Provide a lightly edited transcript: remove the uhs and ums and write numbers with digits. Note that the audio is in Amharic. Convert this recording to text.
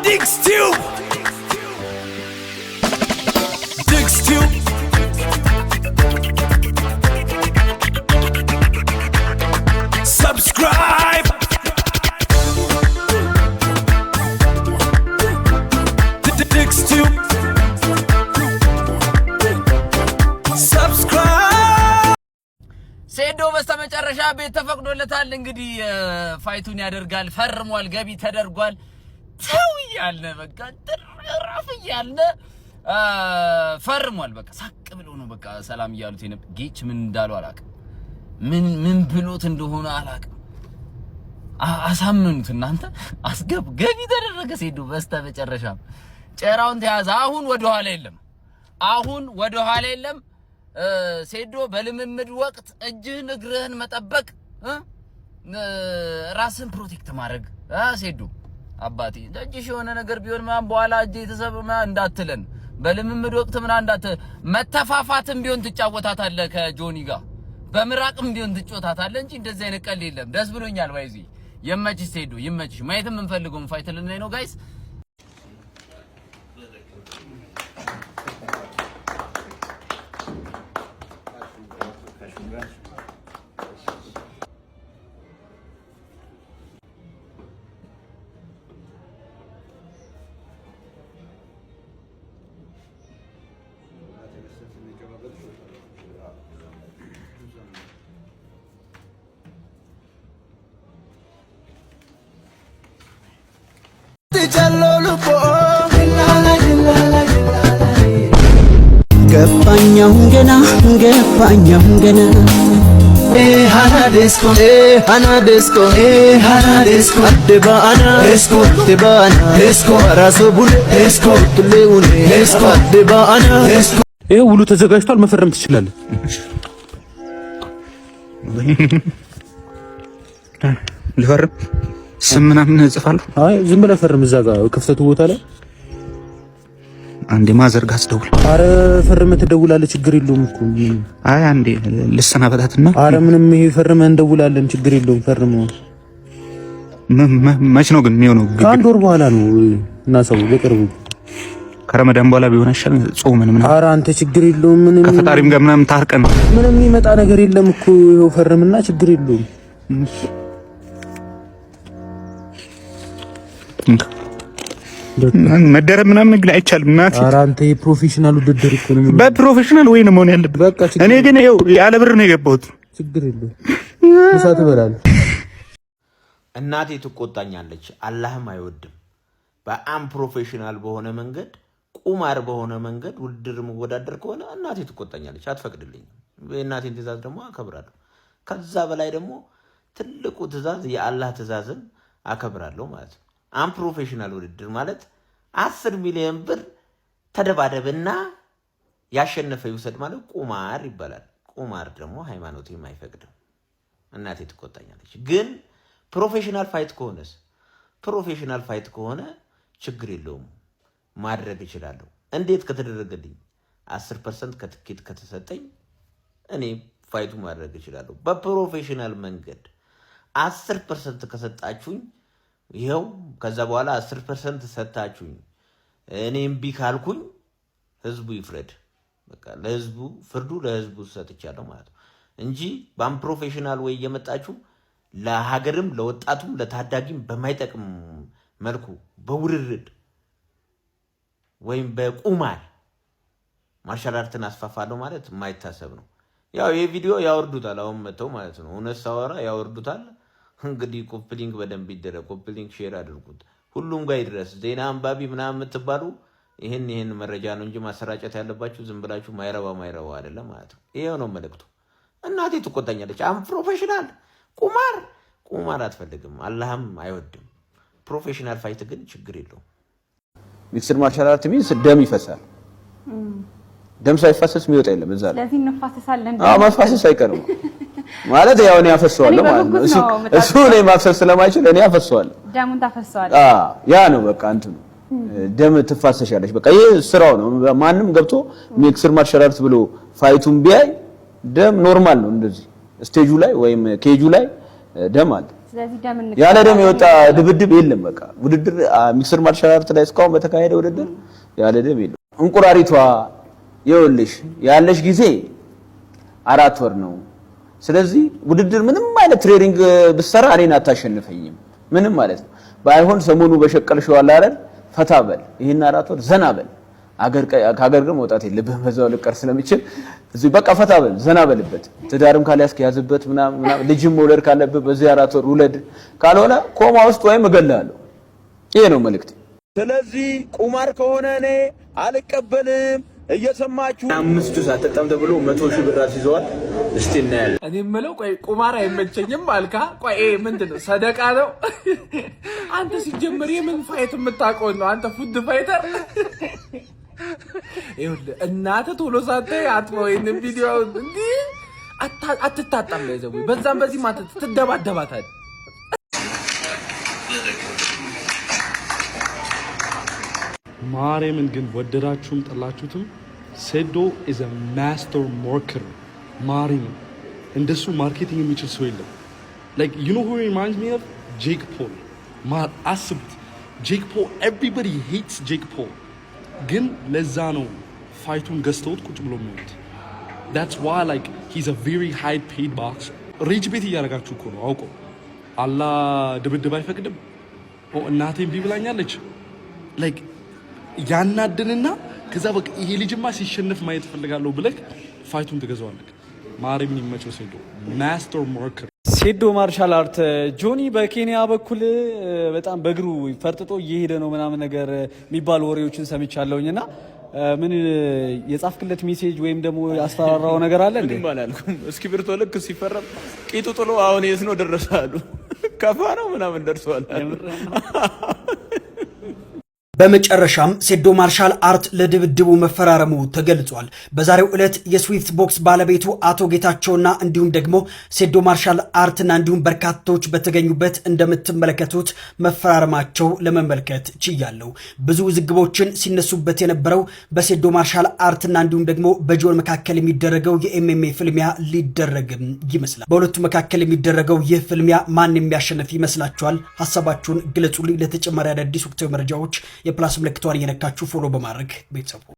Digstube. Digstube. Subscribe. Digstube. Subscribe. ሴዶ በስተመጨረሻ ቤት ተፈቅዶለታል። እንግዲህ ፋይቱን ያደርጋል። ፈርሟል። ገቢ ተደርጓል። ተው ያለ በቃ ተራፍ ያለ ፈርሟል። በቃ ሳቅ ብሎ ነው በቃ ሰላም ይያሉት የነበር ጌች ምን እንዳለው አላውቅም። ምን ብሎት እንደሆነ አላውቅም። አሳምኑት እናንተ አስገብ ገቢ ተደረገ። ሴዶ በስተመጨረሻ ጨራውን ተያዘ። አሁን ወደ ኋላ የለም። አሁን ወደ ኋላ የለም። ሴዶ በልምምድ ወቅት እጅህን እግርህን መጠበቅ ራስን ፕሮቴክት ማድረግ ሴዶ አባቴ እጅሽ የሆነ ነገር ቢሆን ማን በኋላ እጄ ተሰብማ እንዳትለን በልምምድ ወቅት ምና እንዳት መተፋፋትም ቢሆን ትጫወታታለህ ከጆኒ ጋር በምራቅም ቢሆን ትጫወታታለህ እንጂ እንደዚህ አይነት ቀል የለም። ደስ ብሎኛል። ባይዚ የመችሽ ሴዶ ይመችሽ። ማየትም እንፈልገው ፋይት ልንይ ነው ጋይስ። ገባኛው ገና ሃናዴስኮ አደባና ዴስኮ ራሶ ቡሌ ዴስኮ ትሌውኔ ዴስኮ አደባና ይሄ ሁሉ ተዘጋጅቷል። መፈረም ትችላለህ። ልፈርም ስም ምናምን እጽፋለሁ። አይ ዝም ብለህ ፈርም። እዛ ጋር ክፍተቱ ቦታ ላይ አንዴ ማዘርጋ አስደውል። አረ ፈርመህ ትደውላለህ። ችግር የለውም እኮ። አይ አንዴ ልሰናበታትና። አረ ምንም ይሄ ፈርመህ እንደውላለን። ችግር የለውም። ፈርመው። መች ነው ግን የሚሆነው? ከአንድ ወር በኋላ ነው እና ሰው በቅርቡ ከረመዳን በኋላ ቢሆን አይሻል? ጾም ምን? አረ አንተ ችግር የለውም። ምንም ከፈጣሪም ጋር ምናምን ታርቀን ምንም የሚመጣ ነገር የለም እኮ። ይኸው ፈርምና ችግር የለውም። መደረብ ምናምን ግን አይቻልም። እናት ኧረ አንተ የፕሮፌሽናል ውድድር እኮ ነው። በፕሮፌሽናል ወይ ነው መሆን ያለበት። በቃ እኔ ግን ይኸው ያለ ብር ነው የገባሁት። ችግር የለውም። ምሳ ትበላለህ። እናቴ ትቆጣኛለች። አላህም አይወድም። በአም ፕሮፌሽናል በሆነ መንገድ ቁማር በሆነ መንገድ ውድድር መወዳደር ከሆነ እናቴ ትቆጣኛለች፣ አትፈቅድልኝም። የእናቴን ትእዛዝ ደግሞ አከብራለሁ። ከዛ በላይ ደግሞ ትልቁ ትእዛዝ የአላህ ትእዛዝን አከብራለሁ ማለት ነው። አም ፕሮፌሽናል ውድድር ማለት 10 ሚሊዮን ብር ተደባደብና ያሸነፈ ይውሰድ ማለት ቁማር ይባላል። ቁማር ደግሞ ሃይማኖቴም አይፈቅድም። እናቴ ትቆጣኛለች። ግን ፕሮፌሽናል ፋይት ከሆነስ ፕሮፌሽናል ፋይት ከሆነ ችግር የለውም፣ ማድረግ እችላለሁ። እንዴት ከተደረገልኝ 10% ከትኬት ከተሰጠኝ እኔ ፋይቱ ማድረግ እችላለሁ። በፕሮፌሽናል መንገድ 10% ከሰጣችሁኝ ይሄው ከዛ በኋላ 10% ሰጣችሁኝ እኔም ቢካልኩኝ ህዝቡ ይፍረድ። በቃ ለህዝቡ ፍርዱ ለህዝቡ ሰጥቻለሁ ማለት ነው እንጂ ባም ፕሮፌሽናል ወይ እየመጣችሁ ለሀገርም ለወጣቱም ለታዳጊም በማይጠቅም መልኩ በውርርድ ወይም በቁማር ማርሻል አርትን አስፋፋለሁ ማለት የማይታሰብ ነው። ያው ይሄ ቪዲዮ ያወርዱታል አሁን መተው ማለት ነው። እውነት ሳወራ ያወርዱታል። እንግዲህ ኮፕሊንግ በደንብ ይደረግ። ኮፕሊንግ ሼር አድርጉት፣ ሁሉም ጋር ይድረስ። ዜና አንባቢ ምናምን የምትባሉ ይሄን መረጃ ነው እንጂ ማሰራጨት ያለባችሁ ዝም ብላችሁ ማይረባ አይደለም ማለት ነው። ይሄው ነው መልእክቱ። እናቴ ትቆጣኛለች። አም ፕሮፌሽናል ቁማር አትፈልግም፣ አላህም አይወድም። ፕሮፌሽናል ፋይት ግን ችግር የለውም። ሚክስድ ማርሻል አርት ሚንስ ደም ይፈሳል። ደም ሳይፈሰስ የሚወጣ የለም እዛ ላይ። ለዚህ እንፋሰሳለን። ማፋሰስ አይቀርም ማለት ያው እኔ አፈሰዋለሁ ማለት ነው። እሱ እኔ ማፍሰስ ስለማይችል እኔ አፈሰዋለሁ። ደሙን ታፈሰዋለህ። ያ ነው በቃ እንትኑ ደም ትፋሰሻለሽ። በቃ ይሄ ስራው ነው። ማንም ገብቶ ሚክስድ ማርሻል አርት ብሎ ፋይቱን ቢያይ ደም ኖርማል ነው። እንደዚህ ስቴጁ ላይ ወይም ኬጁ ላይ ደም አለ። ስለዚህ ደም ያለ ደም የወጣ ድብድብ የለም። በቃ ውድድር ሚክስድ ማርሻል አርት ላይ እስካሁን በተካሄደ ውድድር ያለ ደም የለም። እንቁራሪቷ ይኸውልሽ ያለሽ ጊዜ 4 ወር ነው። ስለዚህ ውድድር ምንም አይነት ትሬኒንግ ብትሰራ እኔን አታሸንፈኝም ምንም ማለት ነው። ባይሆን ሰሞኑ በሸቀልሽው አለ አይደል ፈታ በል ይሄን 4 ወር ዘና በል ከሀገር ግን መውጣት የለብህም በዛው ልቀር ስለሚችል እዚህ በቃ ፈታ በል ዘና በልበት ትዳርም ካለያስክ ያዝበት ምናምን ልጅም መውለድ ካለበት በዚህ 4 ወር ውለድ ካልሆነ ኮማ ውስጥ ወይም እገልሃለሁ። ይሄ ነው መልእክቴ። ስለዚህ ቁማር ከሆነ እኔ አልቀበልም። እየሰማችሁ 5 ጁስ አጠጣም ተብሎ 100,000 ብር አስይዘዋል። እስቲ እናያለን። እኔ የምለው ቆይ ቁማር አይመቸኝም አልካ? ቆይ ምንድነው ሰደቃ ነው? አንተ ሲጀምር የምን ፋይት የምታውቀው ነው? አንተ ፉድ ፋይተር ይኸውልህ እናትህ ቶሎ ሳታይ አጥበው ይሄንን ቪዲዮ እንዴ አትታጣም ለዘው በዛም በዚህ ማለት ትደባደባታለህ። ማርያምን ግን ወደዳችሁም ጠላችሁትም ሴዶ is a master marketer። ማርያምን እንደሱ ማርኬቲንግ የሚችል ሰው የለም። like you know who he reminds me of? Jake Paul። አስቡት Jake Paul everybody hates Jake Paul ግን ለዛ ነው ፋይቱን ገዝተውት ቁጭ ብሎ የሚወጡት። that's why like he's a very high paid boxer። ሪጅ ቤት እያደረጋችሁ እኮ ነው አውቆ አላህ ድብድብ አይፈቅድም። እናቴም ቢብላኛለች like ያናድንና ከዛ በቃ ይሄ ልጅማ ሲሸነፍ ማየት ፈልጋለሁ ብለህ ፋይቱን ትገዛዋለህ። ማርያምን ይመቸው ሴዶ ማስተር ማርኬተር ሴዶ ማርሻል አርት ጆኒ በኬንያ በኩል በጣም በእግሩ ፈርጥጦ እየሄደ ነው ምናምን ነገር የሚባል ወሬዎችን ሰምቻለሁኝና ምን የጻፍክለት ሜሴጅ ወይም ደግሞ ያስፈራራው ነገር አለ እንዴ? ማላልኩም እስኪ ብርቶ ልክ ሲፈረም ቂጡ ጥሎ አሁን የት ነው ደረሳሉ? ከፋ ነው ምናምን ደርሷል። በመጨረሻም ሴዶ ማርሻል አርት ለድብድቡ መፈራረሙ ተገልጿል። በዛሬው ዕለት የስዊፍት ቦክስ ባለቤቱ አቶ ጌታቸውና እንዲሁም ደግሞ ሴዶ ማርሻል አርትና እንዲሁም በርካቶች በተገኙበት እንደምትመለከቱት መፈራረማቸው ለመመልከት ችያለሁ። ብዙ ውዝግቦችን ሲነሱበት የነበረው በሴዶ ማርሻል አርትና እንዲሁም ደግሞ በጆን መካከል የሚደረገው የኤምኤምኤ ፍልሚያ ሊደረግም ይመስላል። በሁለቱ መካከል የሚደረገው ይህ ፍልሚያ ማን የሚያሸንፍ ይመስላችኋል? ሐሳባችሁን ግለጹልኝ። ለተጨማሪ አዳዲስ ወቅታዊ መረጃዎች የፕላስ ምልክቷን እየነካችሁ ፎሎ በማድረግ ቤተሰቡ